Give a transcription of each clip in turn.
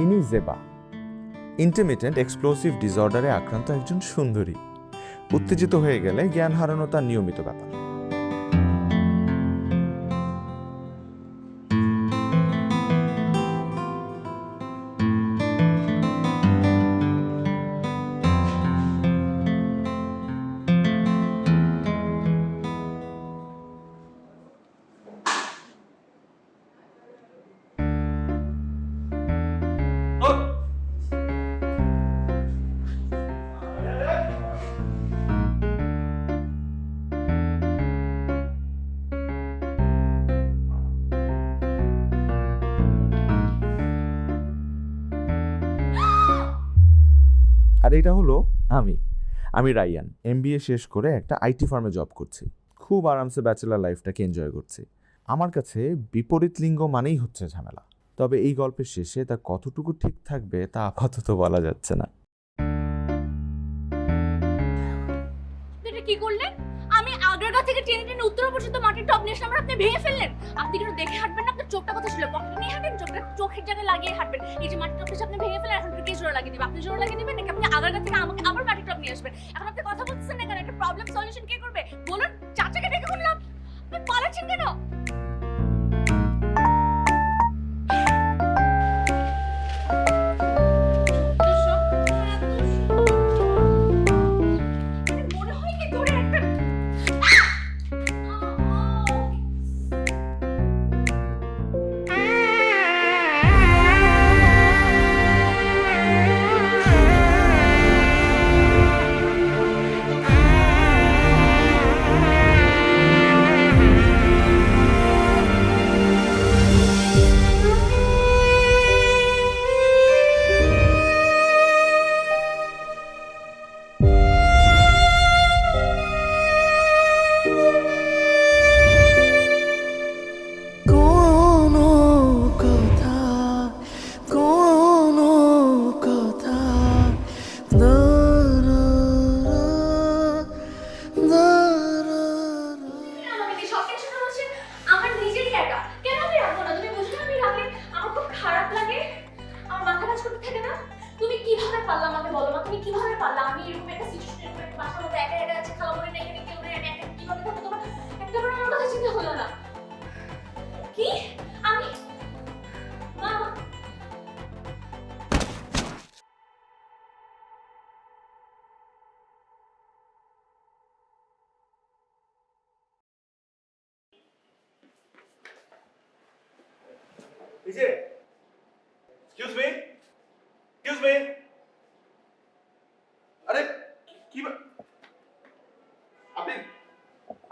ইনি Zeba, intermittent explosive ডিসঅর্ডারে আক্রান্ত একজন সুন্দরী। উত্তেজিত হয়ে গেলে জ্ঞান হারানো তার নিয়মিত ব্যাপার। আর এটা হলো আমি রায়ান, MBA শেষ করে একটা আইটি ফার্মে জব করছি। খুব আরামসে ব্যাচেলার লাইফটাকে এনজয় করছি। আমার কাছে বিপরীত লিঙ্গ মানেই হচ্ছে ঝামেলা। তবে এই গল্পের শেষে তা কতটুকু ঠিক থাকবে তা আপাতত বলা যাচ্ছে না। এটা কি করলেন? আমি আগ্রাগা থেকে টেনে টেনে উত্তর পর্যন্ত মাটির টপ নিয়ে আসলাম, আপনি ভেঙে ফেললেন। আপনি কিন্তু দেখে হাঁটবেন না, আপনার চোখটা কথা ছিল, পকেটে নিয়ে হাঁটবেন, চোখটা চোখের জায়গায় লাগিয়ে হাঁটবেন। এই যে মাটির টপটা আপনি ভেঙে ফেলেন, এখন কে জোড়া লাগিয়ে দিবেন? আপনি জোড়া লাগিয়ে দিবেন নাকি আপনি আগ্রাগা থেকে আমাকে আবার মাটির টপ নিয়ে আসবেন? এখন আপনি কথা বলছেন না কেন? একটা প্রবলেম সলিউশন কে করবে বলুন? চাচাকে ডেকে বললাম, আপনি পালাচ্ছেন কেন? মনে হয় কি ধরে একটা কোনো কথা কোনো কথা আমাকে নিয়ে সব টেনশন হচ্ছে আমার নিজেরই একা। কেন আমি রাখবো না? তুমি বুঝো না আমি রাখলে আমার খুব খারাপ লাগে, আমার মাথা কাজ করতে থাকে না। তুমি কিভাবে পারলা আমাকে বলো মা, তুমি কিভাবে পারলা? আমি এরকম একটা সিচুয়েশনে একটা বাসার মধ্যে একা একা আছে, খাওয়া মনে নেই, এখানে কেউ নেই, আমি একা কিভাবে থাকবো? তোমার একটাবার আমার কথা চিন্তা হলো না কি? আমি মা এই যে এক্সকিউজ মি, আরে কি আপনি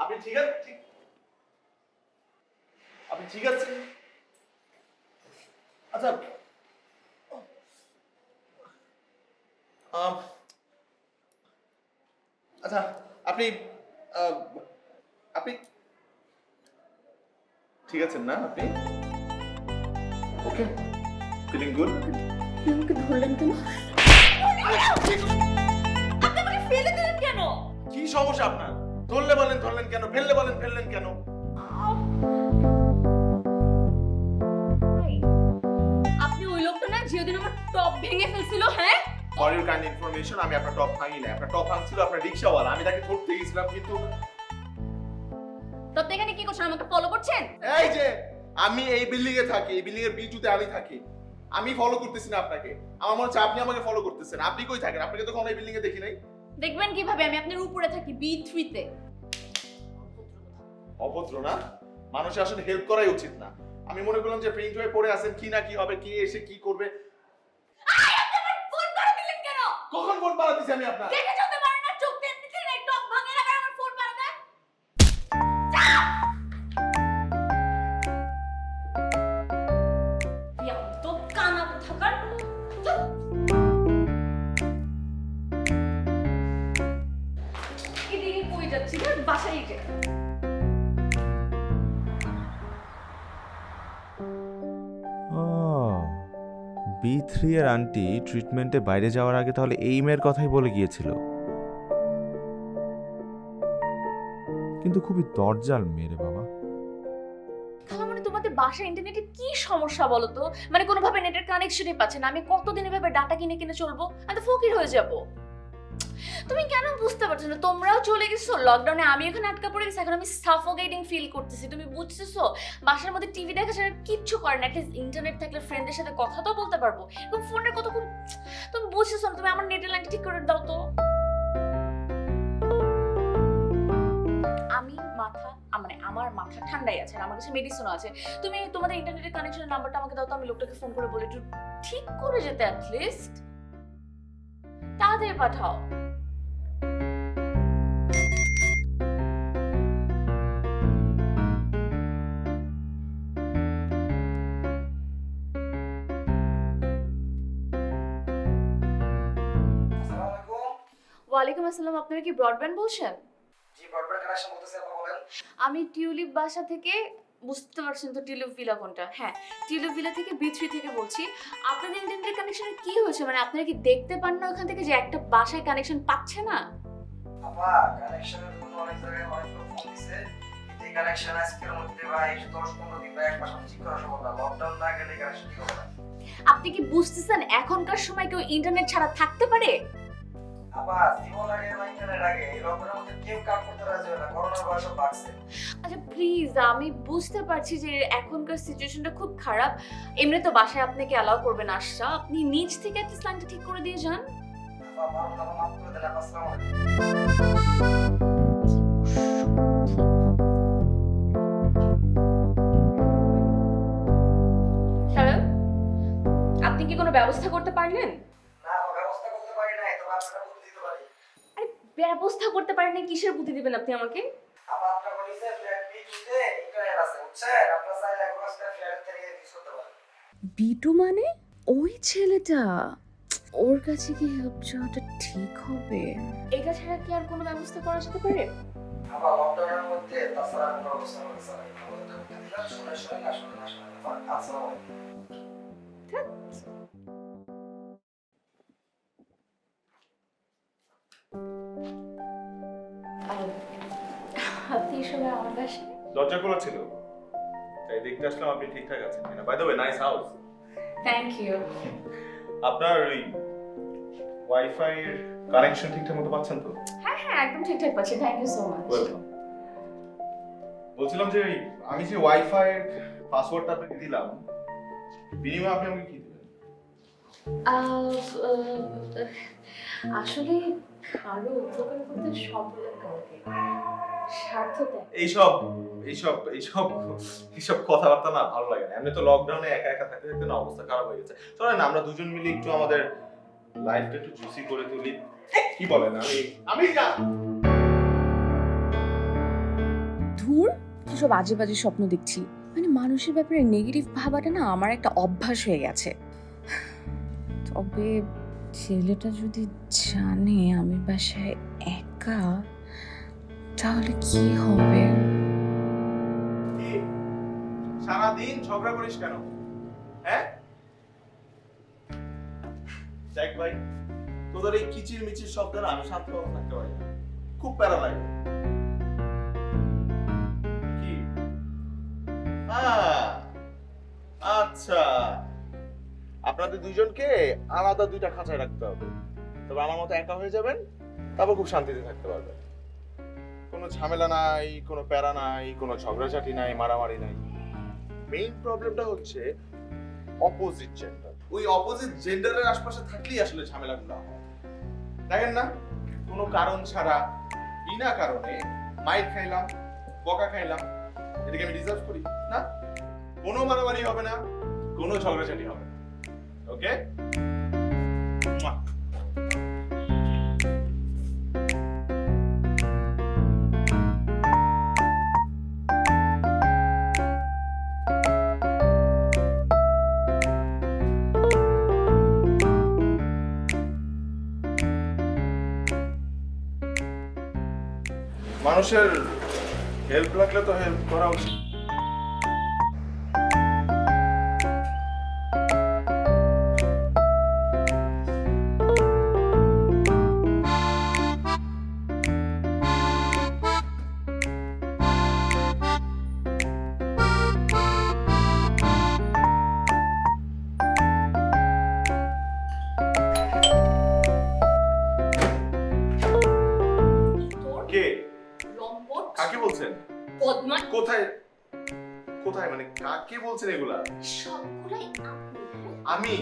আপনি ঠিক আছে? আপনি ঠিক আছে? আচ্ছা আচ্ছা আপনি আপনি ঠিক আছেন না? আপনি ওকে, ফিলিং গুড? আমাকে ধরলেন কেন? আপনি আমাকে ফেলে দিলেন কেন? কি সমস্যা আপনার? ধরলে বলেন ধরলেন কেন, ফেললে বলেন ফেললেন কেন? আপনি ওই লোকটা না যেদিন আমার টপ ভেঙে ফেলছিল? হ্যাঁ, ফর ইউর কাইন্ড ইনফরমেশন, আমি আপনার টপ ভাঙি না। আপনার টপ ভাঙছিল আপনার রিকশাওয়ালা। আমি তাকে ধরতে গেছিলাম, কিন্তু তো আপনি এখানে কি করছেন? আমাকে ফলো করছেন? এই যে আমি এই বিল্ডিং এ থাকি, এই বিল্ডিং এর বিচুতে আমি থাকি। আমি ফলো করতেছি না আপনাকে। আমার মনে হচ্ছে আপনি আমাকে ফলো করতেছেন। আপনি কই থাকেন? আপনাকে তো কখনো এই বিল্ডিং এ দেখি নাই। দেখবেন কিভাবে? আমি আপনার উপরে থাকি, B3 তে। অভদ্র না? মানুষের আসলে হেল্প করাই উচিত না। আমি মনে করলাম যে প্রিন্ট হয়ে পড়ে আছেন, কি না কি হবে, কে এসে কি করবে। আপনি আমার ফোন করে দিলেন কেন? কখন ফোন পালা দিছি আমি আপনার? দেখে চলতে পারেন না? চোখ দিয়ে এমনিতে না টপ ভাঙে না, আমার ফোন করে দেয়। তো কানা থাকার এদিকে কই যাচ্ছি না, বাসায় যে B3 এর আন্টি ট্রিটমেন্টে বাইরে যাওয়ার আগে তাহলে এই মেয়ের কথাই বলে গিয়েছিল। কিন্তু খুবই দরজাল মেয়ে রে বাবা। খালামণি তোমাদের বাসার ইন্টারনেটে কি সমস্যা বলো তো? মানে কোনোভাবে নেটের কানেকশনই পাচ্ছে না। আমি কতদিন এভাবে ডাটা কিনে কিনে চলবো? আমি তো ফকির হয়ে যাব। তুমি কেন বুঝতে পারছো না? তোমরাও চলে গেছো লকডাউনে, আমি এখানে আটকা পড়ে গেছি। এখন আমি সাফোকেটিং ফিল করতেছি, তুমি বুঝতেছো? বাসার মধ্যে টিভি দেখা ছাড়া কিচ্ছু করে না। অ্যাটলিস্ট ইন্টারনেট থাকলে ফ্রেন্ডদের সাথে কথা তো বলতে পারবো। এবং ফোনের কতক্ষণ, তুমি বুঝতেছো না? তুমি আমার নেটের লাইনটা ঠিক করে দাও তো। আমার মাথা ঠান্ডাই আছে, আর আমার কাছে মেডিসিনও আছে। তুমি তোমাদের ইন্টারনেটের কানেকশনের নাম্বারটা আমাকে দাও তো, আমি লোকটাকে ফোন করে বলি একটু ঠিক করে যেতে, অ্যাটলিস্ট তাড়াতাড়ি পাঠাও। ওয়ালাইকুম আসসালাম, আপনারা কি ব্রডব্যান্ড বলছেন? জি, ব্রডব্যান্ড কানেকশন বলতেছি, আপনি বলেন। আমি টিউলিপ বাসা থেকে, বুঝতে পারছেন তো টিউলিপ ভিলা কোনটা? হ্যাঁ, টিউলিপ ভিলা থেকে B3 থেকে বলছি। আপনাদের ইন্টারনেট কানেকশনে কি হয়েছে? মানে আপনারা কি দেখতে পান না ওখান থেকে যে একটা বাসায় কানেকশন পাচ্ছে না? আপা, কানেকশনের জন্য অনেক জায়গায় অনেক লোক ফোন দিছে, কিন্তু এই কানেকশন আজকের মধ্যে বা 10-15 দিন বা এক মাস ঠিক করা সম্ভব না। লকডাউন না গেলে কানেকশন ঠিক হবে না। আপনি কি বুঝতেছেন এখনকার সময় কেউ ইন্টারনেট ছাড়া থাকতে পারে? আপা, জীবন আগে না ইন্টারনেট আগে, এই লকডাউনের মধ্যে কেউ কাজ করতে রাজি হয় না, করোনার বয়স বাড়ছে। আচ্ছা প্লিজ, আমি বুঝতে পারছি যে এখনকার সিচুয়েশনটা খুব খারাপ। এমনি তো বাসায় আপনাকে অ্যালাউ করবেন আসা, আপনি নিজ থেকে একটা লাইনটা ঠিক করে দিয়ে যান। আপা, মাফ করে দেন। আপা, আসসালামু আলাইকুম। হ্যালো, আপনি কি কোনো ব্যবস্থা করতে পারলেন? না, আপা, ব্যবস্থা করতে পারি নাই, তবে আপনারা বুদ্ধি দিতে পারি। আরে ব্যবস্থা করতে পারেন না, কিসের বুদ্ধি দিবেন আপনি আমাকে? আপা, আপনার বলিছে ফ্ল্যাট B2 তে ইন্টারনেট আছে, বুঝছেন? আপনারা চাইলে এখন ফ্ল্যাট থেকে ইউজ করতে পারেন। বিটু মানে ওই ছেলেটা, ওর কাছে কি হেল্প চাওয়াটা ঠিক হবে? এটা ছাড়া কি আর কোনো ব্যবস্থা করা যেতে পারে? আবার লকডাউনের মধ্যে তাছাড়া কোনো অবস্থা হচ্ছে না। আমাদের তো দিলাম, শুনে শুনে না শুনে না শুনে না। আসসালামু আলাইকুম। আপনি এসবে আমার বাসায়? দরজা খোলা ছিল, তাই দেখতে আসলাম আপনি ঠিকঠাক আছেন কিনা। By the way, nice house. Thank you. আপনার ওই ওয়াইফাই এর কানেকশন ঠিকঠাক মতো পাচ্ছেন তো? হ্যাঁ হ্যাঁ, একদম ঠিকঠাক পাচ্ছি, thank you so much. Welcome. বলছিলাম যে আমি যে ওয়াইফাই এর পাসওয়ার্ডটা আপনাকে দিলাম, বিনিময়ে আপনি আমাকে কি দিবেন? আসলে কারো উপকার করতে সম্পূর্ণ কাউকে স্বার্থ দেয়। এইসব এইসব এইসব এইসব কথাবার্তা না ভালো লাগে না। এমনি তো লকডাউনে একা একা থাকতে থাকতে না অবস্থা খারাপ হয়ে গেছে। চলেন না আমরা দুজন মিলে একটু আমাদের লাইফটা একটু জুসি করে তুলি, কি বলেন? আমি ধুর, কিসব আজে বাজে স্বপ্ন দেখছি। মানে মানুষের ব্যাপারে নেগেটিভ ভাবাটা না আমার একটা অভ্যাস হয়ে গেছে। তবে ছেলেটা যদি জানে আমি বাসায় একা, তাহলে কি হবে? সারাদিন ঝগড়া করিস কেন? হ্যাঁ দেখ ভাই, তোদের এই কিচির মিচির শব্দ না আমি শান্তভাবে থাকতে পারি না, খুব প্যারা লাগে। কি? আচ্ছা, আপনাদের দুইজনকে আলাদা দুইটা খাঁচায় রাখতে হবে, তবে আমার মতো একা হয়ে যাবেন, তারপর খুব শান্তিতে থাকতে পারবেন। কোনো ঝামেলা নাই, কোনো প্যারা নাই, কোনো ঝগড়াঝাটি নাই, মারামারি নাই। মেইন প্রবলেমটা হচ্ছে অপোজিট জেন্ডার। ওই অপোজিট জেন্ডারের আশপাশে থাকলেই আসলে ঝামেলাগুলো হয়। দেখেন না, কোনো কারণ ছাড়া বিনা কারণে মাইর খাইলাম, বকা খাইলাম, এটাকে আমি ডিজার্ভ করি না? কোনো মারামারি হবে না, কোনো ঝগড়াঝাটি হবে না। ওকে? মানুষের হেল্প লাগলে তো হেল্প করা উচিত। বদমাশ। কোথায় কোথায় মানে কাকে বলছেন এগুলা? সবগুলাই আপনি। আমি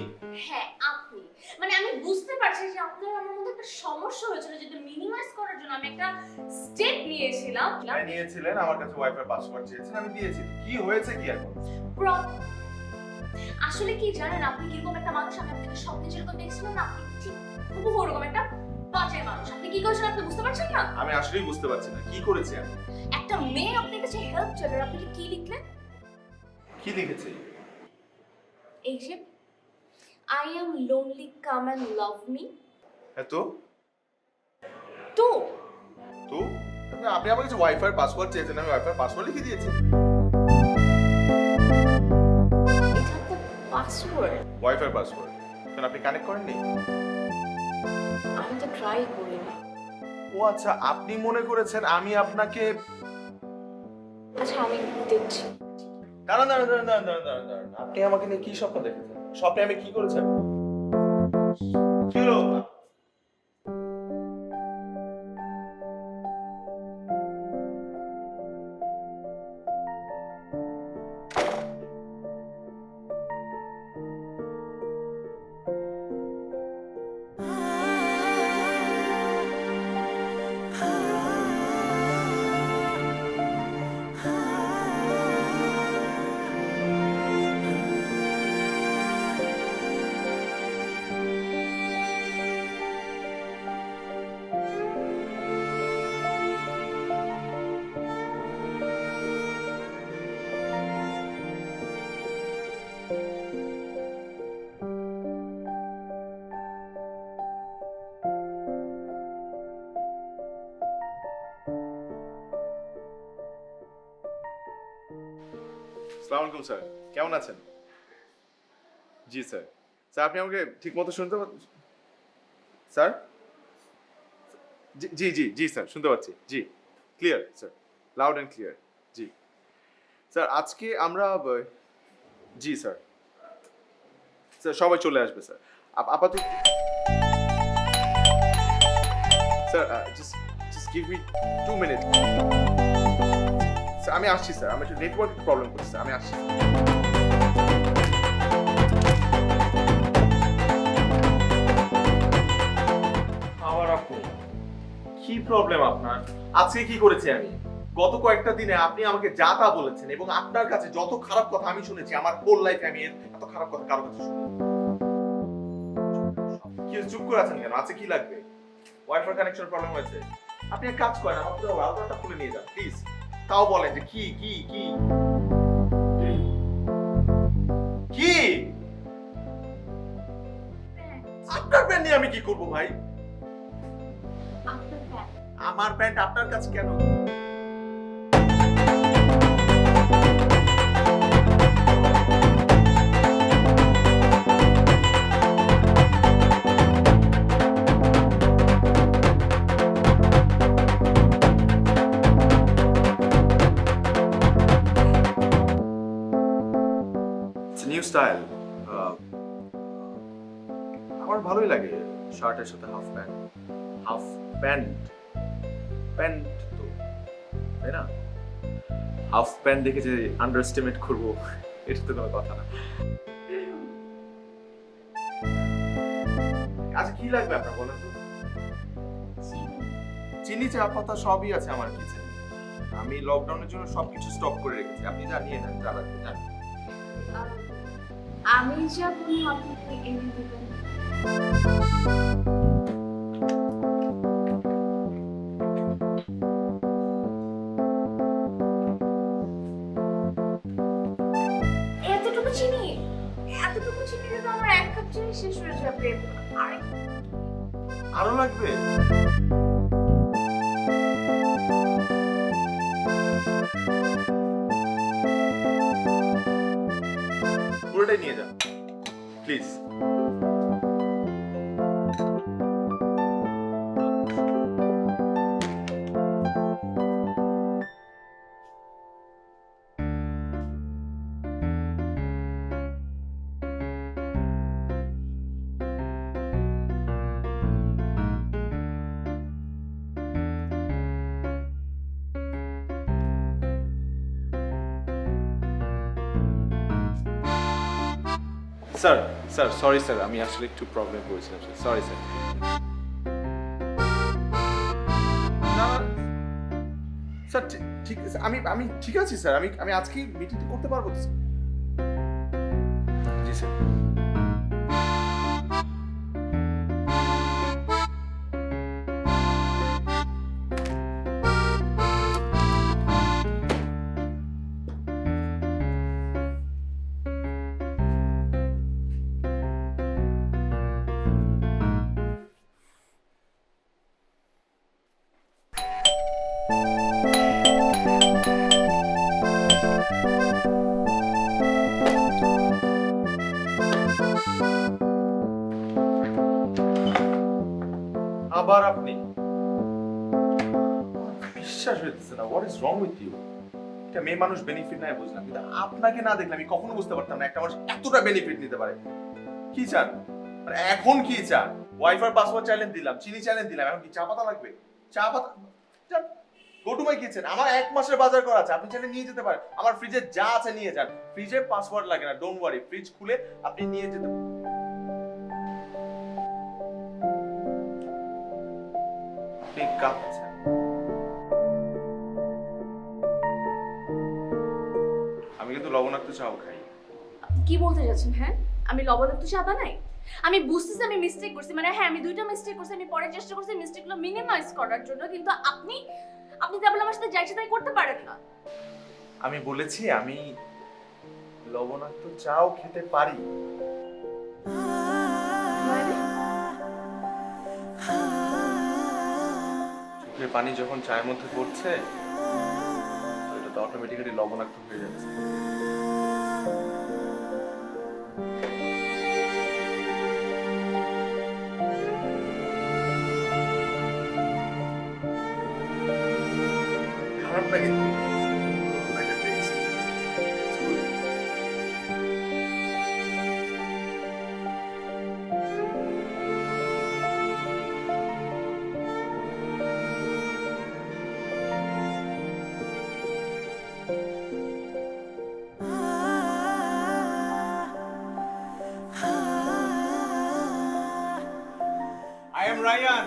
হ্যাঁ আপনি, মানে আমি বুঝতে পারছি যে আপনার আমার মধ্যে একটা সমস্যা হয়েছিল, যেটা মিনিমাইজ করার জন্য আমি একটা স্টেপ নিয়েছিলাম। নিয়েছিলেন, আমার কাছে ওয়াইফাই পাসওয়ার্ড চেয়েছেন, আমি দিয়েছি। কি হয়েছে কি এখন? আসলে কি জানেন, আপনি কিরকম একটা মানুষ, আমি আপনাকে স্বপ্নে যেরকম দেখছিলাম না, আপনি ঠিক হুবহু ওরকম একটা বাজে মানুষ। আপনি কি করেছেন আপনি বুঝতে পারছেন না? আমি আসলেই বুঝতে পারছি না কি করেছি আমি। একটা মেয়ে আপনার কাছে হেল্প চাইল, আপনি কি লিখলেন? কি লিখেছি? এই যে I am lonely, come and love me. এত তো তো আপনি আমার কাছে ওয়াইফাই পাসওয়ার্ড চেয়েছেন, আমি ওয়াইফাই পাসওয়ার্ড লিখে দিয়েছি। এটা তো পাসওয়ার্ড। ওয়াইফাই পাসওয়ার্ড কেন আপনি কানেক্ট করেননি? আমি তো ট্রাই করিনি। ও আচ্ছা, আপনি মনে করেছেন আমি আপনাকে। আচ্ছা আমি দেখছি। দাঁড়ান দাঁড়ান দাঁড়ান দাঁড়ান দাঁড়ান দাঁড়ান দাঁড়ান। আপনি আমাকে নিয়ে কি স্বপ্ন দেখেছেন? স্বপ্নে আমি কি করেছি? কি হলো? আসসালামু আলাইকুম স্যার, কেমন আছেন? জি স্যার। স্যার আপনি আমাকে ঠিক মতো শুনতে পাচ্ছেন? স্যার জি জি জি জি স্যার, শুনতে পাচ্ছি। জি clear sir, loud and clear. জি স্যার, আজকে আমরা জি স্যার স্যার সবাই চলে আসবে স্যার। আপাতত sir just give me 2 minute. Sir আমি আসছি স্যার, আমি একটু নেটওয়ার্ক প্রবলেম করছি স্যার, আমি আসছি। আবার আপনি কি প্রবলেম আপনার? আজকে কি করেছি আমি? গত কয়েকটা দিনে আপনি আমাকে যা তা বলেছেন এবং আপনার কাছে যত খারাপ কথা আমি শুনেছি, আমার হোল লাইফে আমি এত খারাপ কথা কারো কাছে শুনি। কি চুপ করে আছেন কেন? আছে কি লাগবে? ওয়াইফাই কানেকশন প্রবলেম হয়েছে। আপনি এক কাজ করেন, আমার পুরো রাউটারটা খুলে নিয়ে যান প্লিজ। তাও বলেন যে কি কি কি কি আপনার প্যান্ট নিয়ে আমি কি করব ভাই? আপনার প্যান্ট। আমার প্যান্ট আপনার কাছে কেন? New style. আমার ভালোই লাগে শার্টের সাথে half pant. Half pant pant তো তাই না? হাফ প্যান্ট দেখে যে আন্ডার এস্টিমেট করবো এটা তো কোনো কথা না। আচ্ছা কি লাগবে আপনার বলেন তো? চিনি চা পাতা সবই আছে আমার কিচেনে। আমি লকডাউনের জন্য সবকিছু স্টক করে রেখেছি, আপনি জানিয়ে নেন যা লাগবে জান। আমি যা বলি আপনি এনে দেবেন। এতটুকু চিনি, এতটুকু চিনি দিলে তো আমার 1 কাপ চিনি শেষ হয়ে যাবে। আরো লাগবে? পুরোটাই নিয়ে যান please. Sir sir sorry sir, আমি আসলে একটু প্রবলেম করেছিলাম সরি স্যার। না স্যার ঠিক আছে, আমি ঠিক আছি স্যার, আমি আজকেই মিটিংটা করতে পারবো তো স্যার। জি স্যার। আবার আপনি? বিশ্বাস হইতেছে না, what is wrong with you? একটা মেয়ে মানুষ বেনিফিট নেয় বুঝলাম, কিন্তু আপনাকে না দেখলে আমি কখনো বুঝতে পারতাম না একটা মানুষ এতটা বেনিফিট নিতে পারে। কি চান মানে এখন কি চান? ওয়াইফাই পাসওয়ার্ড চ্যালেঞ্জ দিলাম, চিনি চ্যালেঞ্জ দিলাম, এখন কি চা পাতা লাগবে? চা পাতা গো টু মাই কিচেন, আমার 1 মাসের বাজার করা আছে, আপনি চাইলে নিয়ে যেতে পারেন। আমার ফ্রিজে যা আছে নিয়ে যান, ফ্রিজে পাসওয়ার্ড লাগে না, ডোন্ট ওয়ারি, ফ্রিজ খুলে আপনি নিয়ে যেতে পারেন। আপনি কাঁপছেন। আমি কিন্তু লবণাক্ত চাও খাই। কি বলতে যাচ্ছেন? হ্যাঁ, আমি লবণাক্ত চা বানাই? আমি বুঝতেছি আমি মিস্টেক করছি, মানে হ্যাঁ আমি 2টা মিস্টেক করছি, আমি পরে চেষ্টা করছি মিস্টেকগুলো মিনিমাইজ করার জন্য, কিন্তু আপনি তেমন আমার সাথে যা ইচ্ছা তাই করতে পারেন না। আমি বলেছি আমি লবণাক্ত চাও খেতে পারি। মানে? চোখের পানি যখন চায়ের মধ্যে পড়ছে এটা তো অটোমেটিক্যালি লবণাক্ত হয়ে যাচ্ছে। খারাপ না কিন্তু একটা taste. It's good. I am Ryan.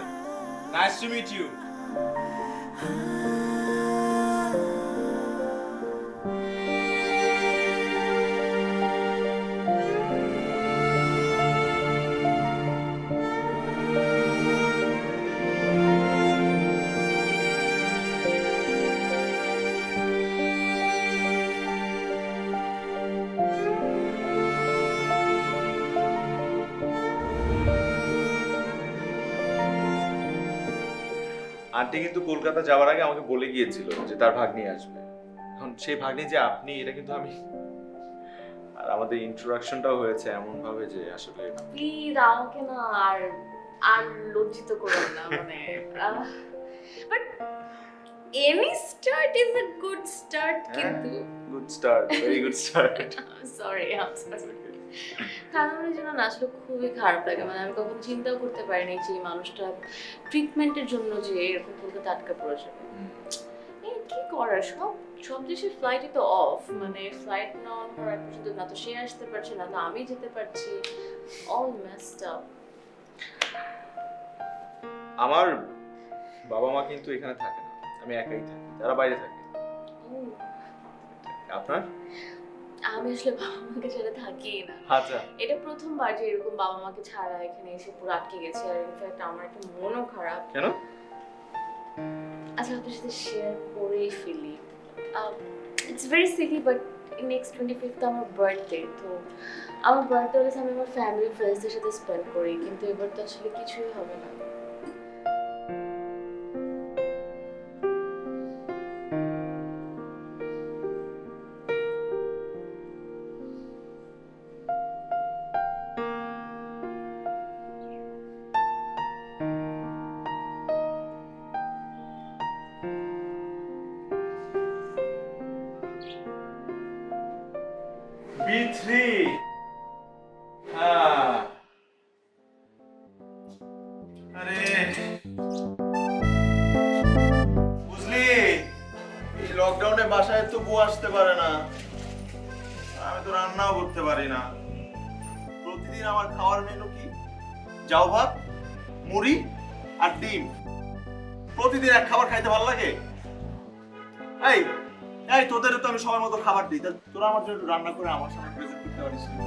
Nice to meet you. Aunty কিন্তু কলকাতা যাওয়ার আগে আমাকে বলে গিয়েছিল যে তার ভাগ্নি আসবে। এখন সেই ভাগ্নি যে আপনি, এটা কিন্তু আমি, আর আমাদের ইন্ট্রোডাকশনটাও হয়েছে এমন ভাবে যে আসলে প্লিজ আমাকে না আর লজ্জিত করুন না, মানে but any start is a good start, কিন্তু good start, very good start. Sorry কারণের জন্য না আসলে খুবই খারাপ লাগে, মানে আমি কখনো চিন্তাও করতে পারিনি যে এই মানুষটা ট্রিটমেন্টের জন্য যে এরকম কলকাতা আটকা পড়ে যাবে। এই কি করার, সব দেশের ফ্লাইটই তো অফ, মানে ফ্লাইট না অন করার পর্যন্ত না তো সে আসতে পারছে না, না আমি যেতে পারছি, অল মেসড আপ। আমার বাবা মা কিন্তু এখানে থাকে না, আমি একাই থাকি, তারা বাইরে থাকে। আপনার? আমি আসলে বাবা মাকে ছাড়া থাকি না। আচ্ছা। এটা প্রথমবার যে এরকম বাবা মাকে ছাড়া এখানে এসে পুরো আটকে গেছে, আর ইনফ্যাক্ট আমার একটু মনও খারাপ। কেন? আচ্ছা আপনার সাথে শেয়ার করেই ফেলি, it's very silly but next 25th আমার বার্থডে, তো আমার বার্থডে হলে আমি আমার ফ্যামিলি ফ্রেন্ডসদের সাথে স্পেন্ড করি, কিন্তু এবার তো আসলে কিছুই হবে না। B3 হ্যাঁ, আরে বুঝলি এই লকডাউনে বাসায় তো বউ আসতে পারে না, আমি তো রান্নাও করতে পারি না, প্রতিদিন আমার খাওয়ার মেনু কি? জাউ ভাত, মুড়ি আর ডিম। প্রতিদিন এক খাবার খাইতে ভালো লাগে? এই এই তোদেরও তো আমি সময় মতো খাবার দিই, তা তোরা আমার জন্য একটু রান্না করে আমার সামনে প্রেজেন্ট করতে পারিস না?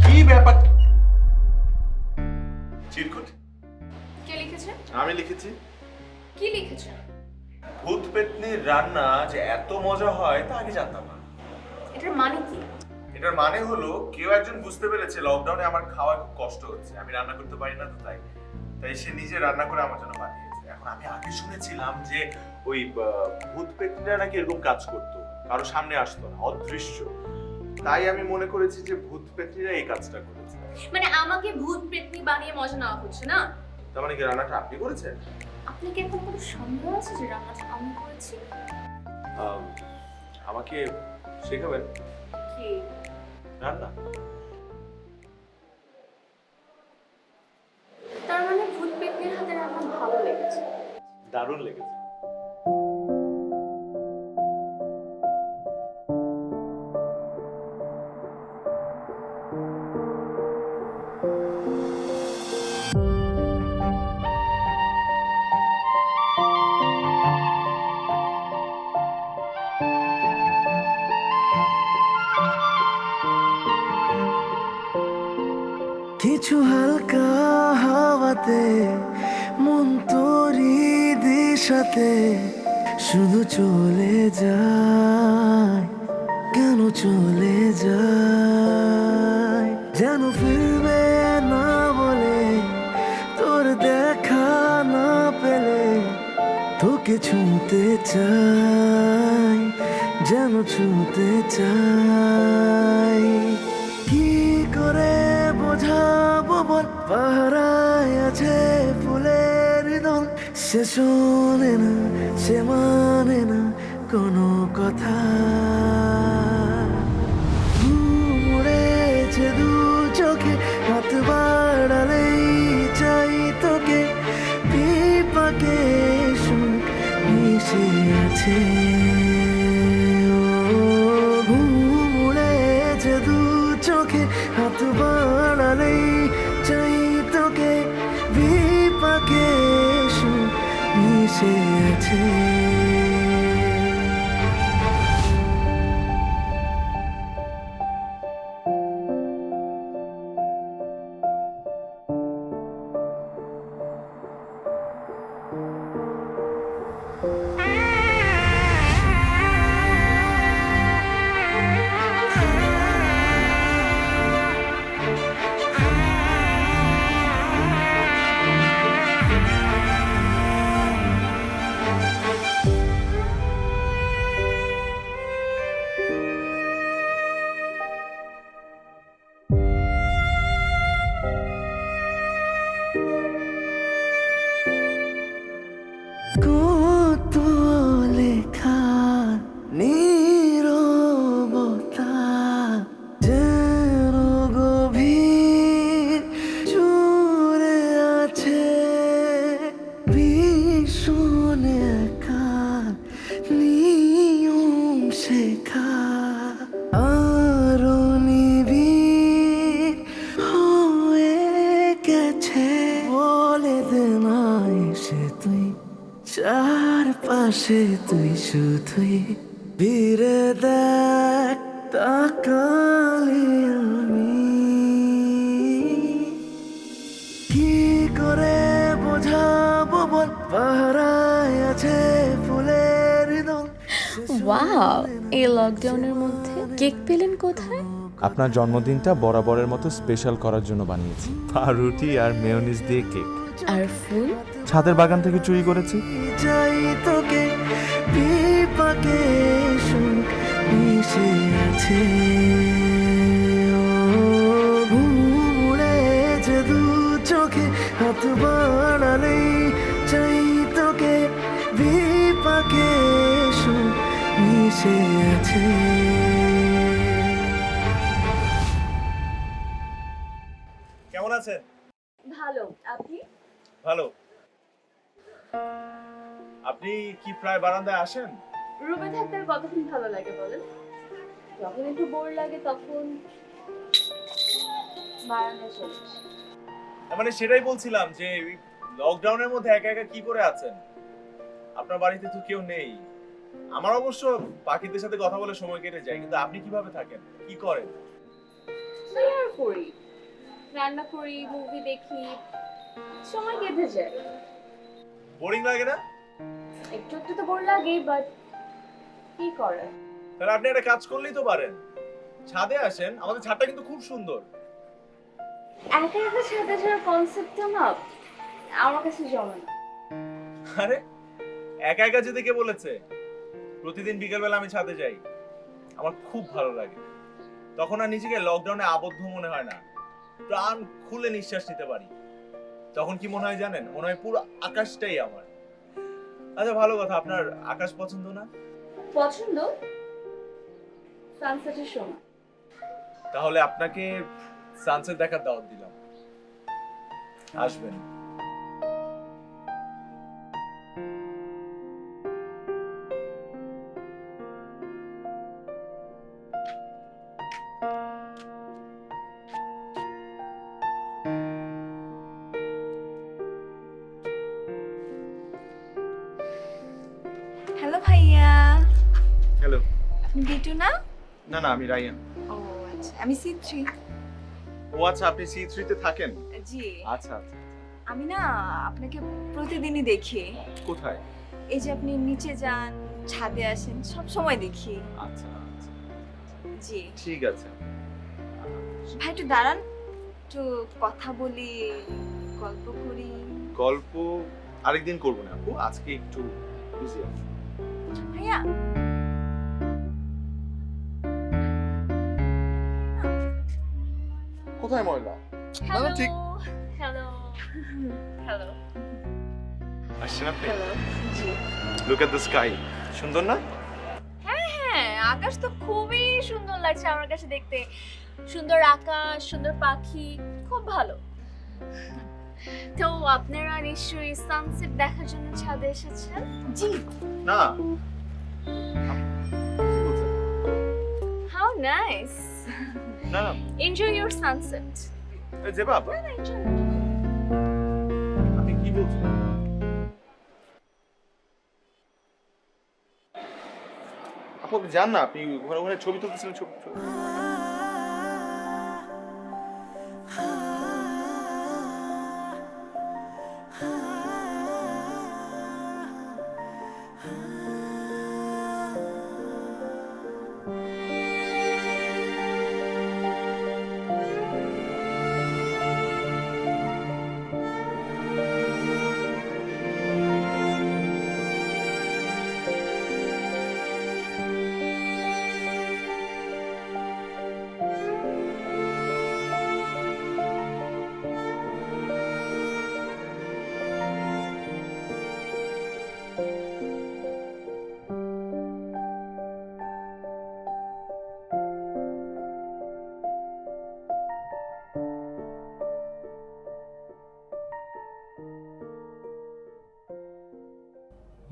কি ব্যাপার? চিরকুট কে লিখেছে? আমি লিখেছি। কি লিখেছে? ভূত পেতনির রান্না যে এত মজা হয় তা আগে জানতাম না। এটার মানে কি? এটার মানে হলো কেউ একজন বুঝতে পেরেছে লকডাউনে আমার খাওয়া খুব কষ্ট হচ্ছে, আমি রান্না করতে পারি না, তো তাই তাই সে নিজে রান্না করে আমার জন্য পাঠিয়েছে। এখন আমি আগে শুনেছিলাম যে ওই ভূত পেতনিরা নাকি এরকম কাজ করতো, কারো সামনে আসতো না, অদৃশ্য। তাই আমি মনে করেছি যে ভূত পেতনিরা এই কাজটা করেছে। মানে আমাকে ভূত প্রেতনি বানিয়ে মজা নেওয়া হচ্ছে না? তার মানে কি রান্নাটা আপনি করেছেন? আপনি কি এখন কোনো সন্দেহ আছে যে রান্নাটা আমি করেছি? আমাকে শেখাবেন কি? রান্না? তার মানে ভূত পেতনির হাতে রান্না ভালো লেগেছে? দারুণ লেগেছে। কিছু হালকা হাওয়াতে মন তোরি দিশাতে শুধু চলে যায়, কেন চলে যায় যেন ফিরবে না বলে, তোর দেখা না পেলে তোকে ছুঁতে চাই, যেন ছুঁতে চাই। কি করে বোঝাবো বল, পাহারায় আছে ফুলের দল, সে শোনে না, সে মানে না কোনো কথা। উড়েছে দু চোখে, হাত বাড়ালেই চাই তোকে, বিপাকে সুখ মিশে আছে। উড়েছে দু চোখে, হাত বাড়ালেই চাই তোকে, বিপাকে সুখ মিশে আছে। শেখা আরো নিবিড় হয়ে গেছে বলে দে না এসে তুই চারপাশে তুই শুধুই ফিরে দেখ তাকালে আমি কি করে বোঝাবো বল পাহারায় আছে ফুলের দল ওয়াও, এই লকডাউনের মধ্যে কেক পেলেন কোথায়? আপনার জন্মদিনটা বরাবরের মতো স্পেশাল করার জন্য বানিয়েছি পাউরুটি আর মেয়োনিজ দিয়ে কেক। আর ফুল? ছাদের বাগান থেকে চুরি করেছি। চাই তোকে বিপাকে সুখ মিশে আছে উড়ে যে দু চোখে হাত বাড়ালেই চাই তোকে বিপাকে সুখ মিশে আছে। কেমন আছেন? ভালো, আপনি? ভালো। আপনি কি প্রায় বারান্দায় আসেন? রুমে থাকতে আর কতক্ষণ ভালো লাগে বলেন? যখন একটু বোর লাগে তখন বারান্দায় চলে আসি। মানে সেটাই বলছিলাম যে লকডাউনের মধ্যে একা একা কি করে আছেন? আপনার বাড়িতে তো কেউ নেই। আমার অবশ্য পাখিদের সাথে কথা বলে সময় কেটে যায়, কিন্তু আপনি কিভাবে থাকেন, কি করেন? কি আর করি, রান্না করি, মুভি দেখি, সময় কেটে যায়। বোরিং লাগে না? একটু একটু তো বোর লাগে, বাট কি করার। তাহলে আপনি একটা কাজ করলেই তো পারেন, ছাদে আসেন। আমাদের ছাদটা কিন্তু খুব সুন্দর। একা একা ছাদে যাওয়ার কনসেপ্টটা না আমার কাছে জমে না। আরে একা একা যেতে কে বলেছে? প্রতিদিন বিকেলবেলা আমি ছাদে যাই, আমার খুব ভালো লাগে। তখন আর নিজেকে লকডাউনে আবদ্ধ মনে হয় না, প্রাণ খুলে নিঃশ্বাস নিতে পারি। তখন কি মনে হয় জানেন? মনে হয় পুরো আকাশটাই আমার। আচ্ছা ভালো কথা, আপনার আকাশ পছন্দ না? পছন্দ সানসেটের সময়। তাহলে আপনাকে সানসেট দেখার দাওয়াত দিলাম, আসবেন। হ্যালো ভাইয়া, হ্যালো। আপনি বিটু না? না না, আমি রায়ান। ও আচ্ছা, আমি সিত্রি। ও আচ্ছা, আপনি C3 তে থাকেন? জি, আচ্ছা আচ্ছা। আমি না আপনাকে প্রতিদিনই দেখি। কোথায়? এই যে আপনি নিচে যান, ছাদে আসেন, সব সময় দেখি। আচ্ছা আচ্ছা, জি ঠিক আছে। ভাই, একটু দাঁড়ান, একটু কথা বলি, গল্প করি। গল্প আরেকদিন করবো না আপু, আজকে একটু বিজি আছি। ভাইয়া, কোথায় ময়লা? হ্যালো, ঠিক। হ্যালো, হ্যালো, আসছেন আপনি? Hello. G. Look at the sky, সুন্দর না? হ্যাঁ, আকাশ তো খুবই সুন্দর লাগছে আমার কাছে দেখতে। সুন্দর আকাশ, সুন্দর পাখি, খুব ভালো। তো আপনারা নিশ্চয়ই সানসেট দেখার জন্য ছাদে এসেছেন? জি না। কি বলছেন? How nice. না না, এনজয় ইওর সানসেট। এই যে বাবা, আপনি কি বলছেন? আপু আপনি যান না, আপনি ওখানে ওখানে ছবি তুলতেছিলেন, ছবি ছবি।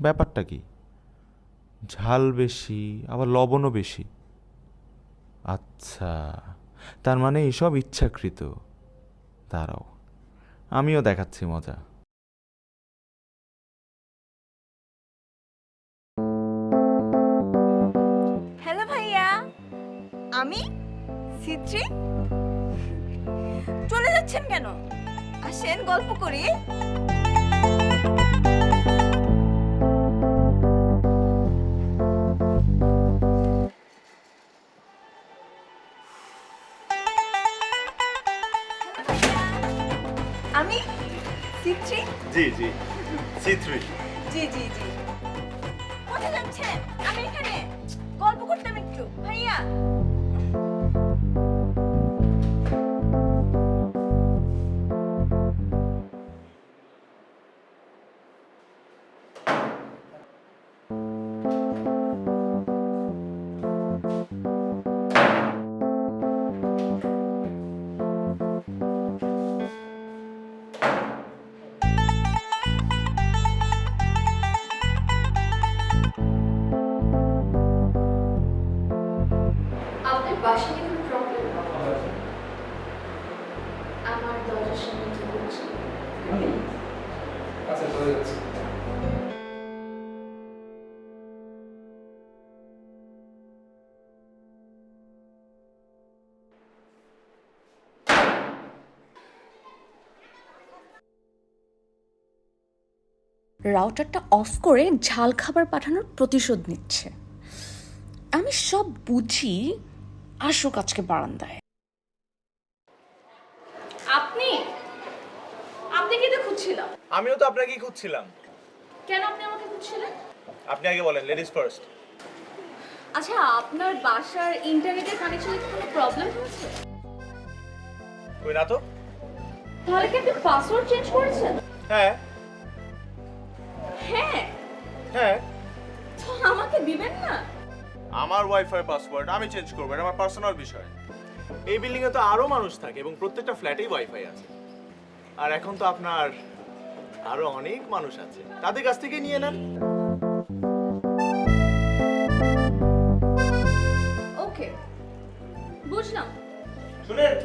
ব্যাপারটা কি? ঝাল বেশি, আবার লবণও বেশি। আচ্ছা, তার মানে এসব ইচ্ছাকৃত। দাঁড়াও, আমিও দেখাচ্ছি মজা। হ্যালো ভাইয়া, আমি সিত্রি। চলে যাচ্ছেন কেন? আসেন গল্প করি। আমি সিত্রি। জি জি C3 জি জি জি। কোথায় যাচ্ছেন? আমি এখানে গল্প করতাম একটু ভাইয়া। আপনার বাসায় কোনো প্রবলেম? আমার দরজার সামনে কি করছে? আচ্ছা চলে যাচ্ছি। রাউটারটা অফ করে ঝাল খাবার পাঠানোর প্রতিশোধ নিচ্ছে। আমি সব বুঝি, আসুক আজকে বারান্দায়। আপনি আপনি কি তো খুঁজছিলাম? আমিও তো আপনাকেই খুঁজছিলাম। কেন আপনি আমাকে খুঁজছিলেন? আপনি আগে বলেন, লেডিস ফার্স্ট। আচ্ছা, আপনার বাসার ইন্টারনেটের কানেকশনে কি কোনো প্রবলেম হয়েছে? কই না তো। তাহলে কি আপনি পাসওয়ার্ড চেঞ্জ করেছেন? হ্যাঁ হ্যাঁ, হ্যাঁ, তো আমাকে দিবেন না? আমার ওয়াইফাই পাসওয়ার্ড আমি চেঞ্জ করবো, এটা আমার পার্সোনাল বিষয়। এই বিল্ডিং এ তো আরো মানুষ থাকে এবং প্রত্যেকটা ফ্ল্যাটেই ওয়াইফাই আছে। আর এখন তো আপনার আরো অনেক মানুষ আছে, তাদের কাছ থেকে নিয়ে নেন। ওকে, বুঝলাম। শুনেন,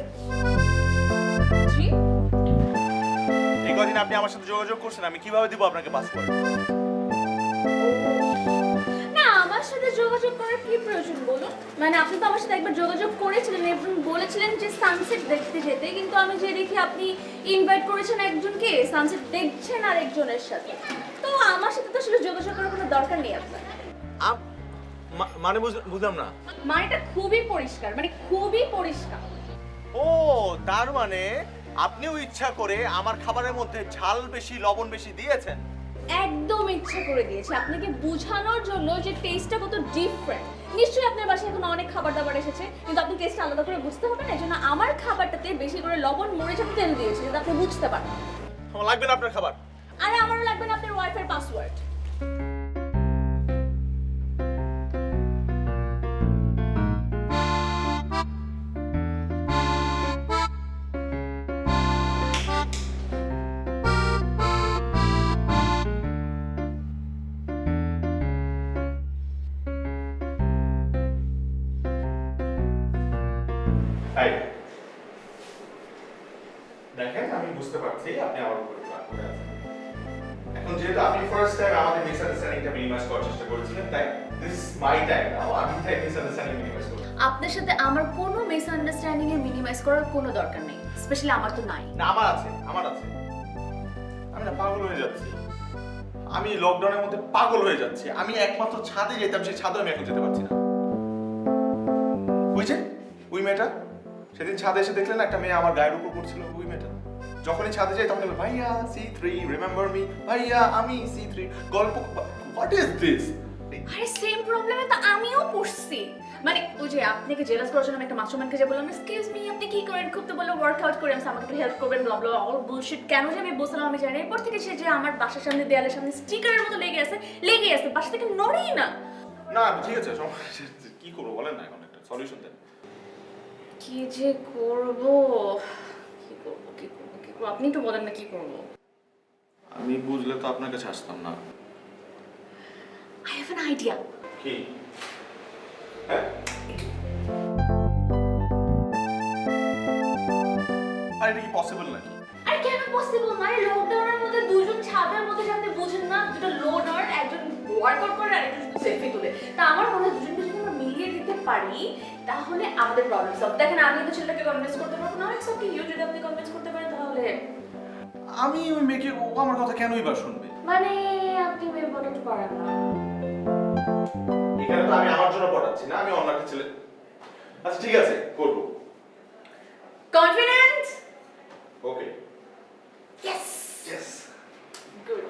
জি, এই কদিন আপনি আমার সাথে যোগাযোগ করছেন, আমি কিভাবে দিব আপনাকে পাসওয়ার্ড? না, আমার সাথে যোগাযোগ করার কি প্রয়োজন বলুন? মানে আপনি তো আমার সাথে একবার যোগাযোগ করেছিলেন এবং বলেছিলেন যে সানসেট দেখতে যেতে, কিন্তু আমি যে দেখি আপনি ইনভাইট করেছেন একজনকে, সানসেট দেখছেন আর একজনের সাথে। তো আমার সাথে তো আসলে যোগাযোগ করার কোনো দরকার নেই আপনার। মানে বুঝলাম না। মানেটা খুবই পরিষ্কার, মানে খুবই পরিষ্কার। ও, তার মানে আপনিও ইচ্ছা করে আমার খাবারের মধ্যে ঝাল বেশি লবণ বেশি দিয়েছেন? একদম ইচ্ছা করে দিয়েছি আপনাকে বোঝানোর জন্য যে টেস্টটা কত ডিফারেন্ট। নিশ্চয়ই আপনার বাসায় এখন অনেক খাবার দাবার এসেছে, কিন্তু আপনি টেস্টটা আলাদা করে বুঝতে হবে না। এই জন্য আমার খাবারটাতে বেশি করে লবণ মরিচ আর তেল দিয়েছি, যাতে আপনি বুঝতে পারেন। আমার লাগবে না আপনার খাবার। আরে আমারও লাগবে না আপনার ওয়াইফাই পাসওয়ার্ড। তাই দেখেন, আমি বুঝতে পারছি আপনি আমার উপরে রাগ করে আছেন। এখন যেহেতু আপনি ফার্স্ট টাইম আমাদের মিসআন্ডারস্ট্যান্ডিংটা মিনিমাইজ করার চেষ্টা করেছিলেন, তাই দিস ইজ মাই টাইম নাও, আমি তাই মিসআন্ডারস্ট্যান্ডিং মিনিমাইজ করব। আপনার সাথে আমার কোনো মিসআন্ডারস্ট্যান্ডিং এ মিনিমাইজ করার কোনো দরকার নেই, স্পেশালি আমার তো নাই। না, আমার আছে, আমার আছে। আমি না পাগল হয়ে যাচ্ছি। আমি লকডাউনের মধ্যে পাগল হয়ে যাচ্ছি। আমি একমাত্র ছাদে যেতাম, সেই ছাদে আমি এখন যেতে পারছি না। বুঝছেন ওই মেয়েটা সেদিন ছাদে এসে দেখলেন একটা মেয়ে আমার গায়ের উপর পড়ছিল, ওই মেয়েটা যখনই ছাদে যাই তখন ভাইয়া C3 রিমেম্বার মি, ভাইয়া আমি C3 গল্প। What is this? আরে সেম প্রবলেমে তো আমিও পড়ছি। মানে ওই যে আপনাকে জেলাস করার জন্য আমি একটা মাস্টারম্যানকে যে বললাম, এক্সকিউজ মি আপনি কি করেন, খুব তো বললো ওয়ার্কআউট করে, আমি আমাকে একটু হেল্প করবেন, ব্লা ব্লা অল বুলশিট। কেন যে আমি বলছিলাম আমি জানি না। এরপর থেকে সে যে আমার বাসার সামনে দেয়ালের সামনে স্টিকারের মতো লেগে আছে, বাসা থেকে নড়েই না। না ঠিক আছে, কি করবো বলেন না, এখন একটা সলিউশন দেন। কি যে করব, কি করব, কি করব, কি করব, আপনি তো বলেন না কি করব। আমি বুঝলে তো আপনার কাছে আসতাম না। I have an idea. কি হ্যাঁ আর এটা কি পসিবল নাকি? আর কেন পসিবল? মানে লকডাউনের মধ্যে দুজন ছাদের মধ্যে থাকতে বুঝেন না, দুটো লোডার, একজন ওয়ার্কআউট করে আর একজন সেলফি তোলে। তা আমার মনে হয় দুজনকে যদি আমরা মিলিয়ে দিতে পারি তাহলে আমাদের প্রবলেম সলভ। দেখেন আমি তো ছেলেটাকে কনভিন্স করতে পারবো না, ইটস ওকে, ইউ যদি আপনি কনভিন্স করতে পারেন তাহলে। আমি ওই মেয়েকে, ও আমার কথা কেনই বা শুনবে? মানে আপনি মেয়ে পটাতে পারেন না। এখানে তো আমি আমার জন্য পড়াচ্ছি না, আমি অন্য একটা ছেলে। আচ্ছা ঠিক আছে, করব। Confident? Okay. Yes, yes. Good.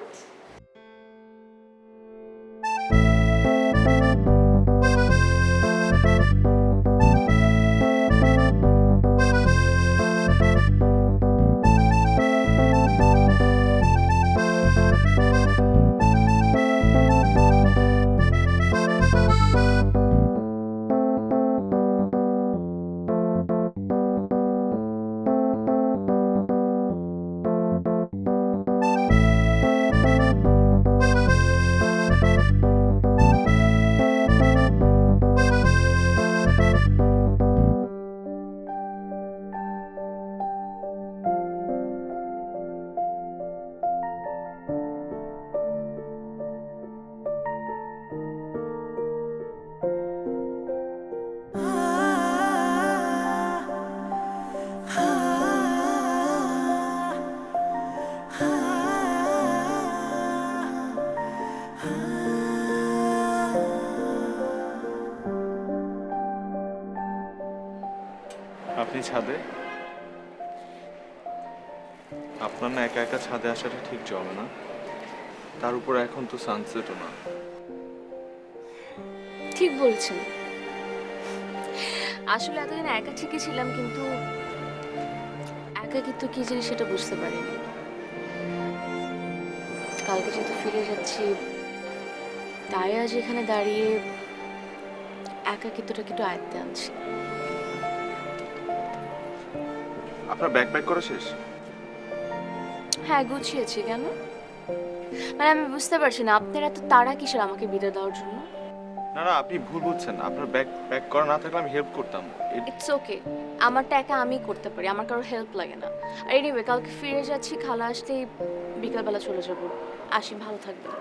আপনি ছাদে? আপনার না একা একা ছাদে আসাটা ঠিক জমে না, তার উপর এখন তো সানসেটও না। ঠিক বলছেন, আসলে এতদিন একা ঠিকই ছিলাম, কিন্তু একাকিত্ব কি জিনিস সেটা বুঝতে পারিনি। কালকে যেহেতু ফিরে যাচ্ছি, তাই আজ এখানে দাঁড়িয়ে একাকিত্বটাকে একটু আয়ত্তে আনছি। আপনার ব্যাগ প্যাক করা শেষ? হ্যাঁ, গুছিয়েছি। কেন? মানে আমি বুঝতে পারছি না আপনার এত তাড়া কিসের আমাকে বিদায় দেওয়ার জন্য। না না, আপনি ভুল বুঝছেন। আপনার ব্যাগ প্যাক করা না থাকলে আমি হেল্প করতাম। ইটস ওকে, আমারটা একা আমি করতে পারি, আমার কারোর হেল্প লাগে না। আর এনিওয়ে কালকে ফিরে যাচ্ছি, খালা আসলেই বিকালবেলা চলে যাব। আসি, ভালো থাকবেন।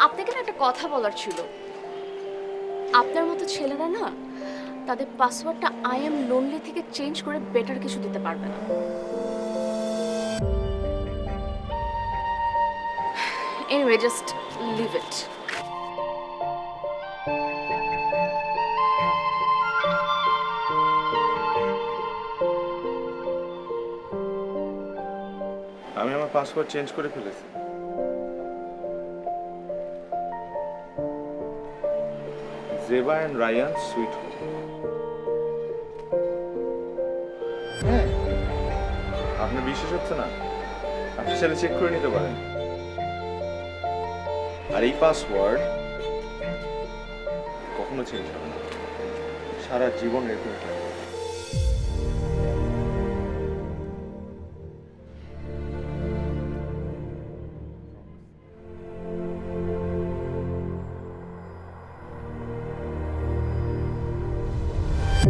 আপনাকে না একটা কথা বলার ছিল। আপনার মতো ছেলেরা না তাদের পাসওয়ার্ডটা আই এম লোনলি থেকে চেঞ্জ করে বেটার কিছু দিতে পারবে না। Anyway just leave it. আমি আমার পাসওয়ার্ড চেঞ্জ করে ফেলেছি। Zeba and Rayan sweet home. হ্যাঁ, আপনার বিশ্বাস হচ্ছে না? আপনি সেটা চেক করে নিতে পারেন। আর এই পাসওয়ার্ড কখনো চেঞ্জ হবে না, সারা জীবন এরকম থাকবে।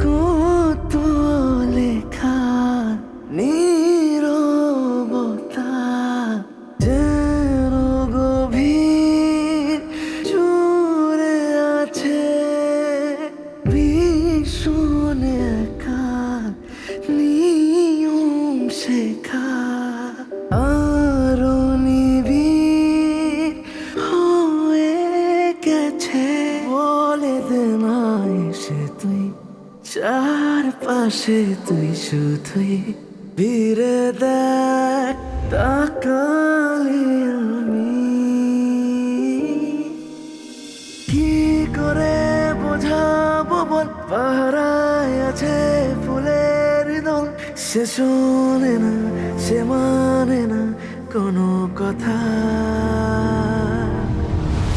কত লেখা নীরবতা যেন গভীর জুড়ে আছে ভীষণ একা নিয়ম শেখা আরো নিবিড় হয়ে গেছে বলে দে না এসে তুই চারপাশে তুই শুধুই ফিরে দেখ তাকালি আমি কি করে বোঝাবো বল পাহারায় আছে ফুলের দল সে শোনে না সে মানে না কোনো কথা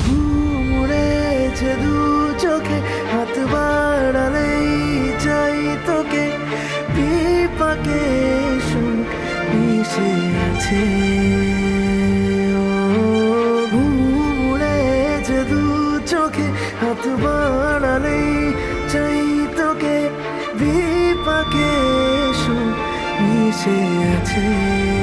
মুড়েছে দু চোখে হাত বাড়ালেই চাই তোকে বিপাকে সুখ মিশে আছে হাত বাড়ালেই চাই তোকে বিপাকে এসো মিশে আছে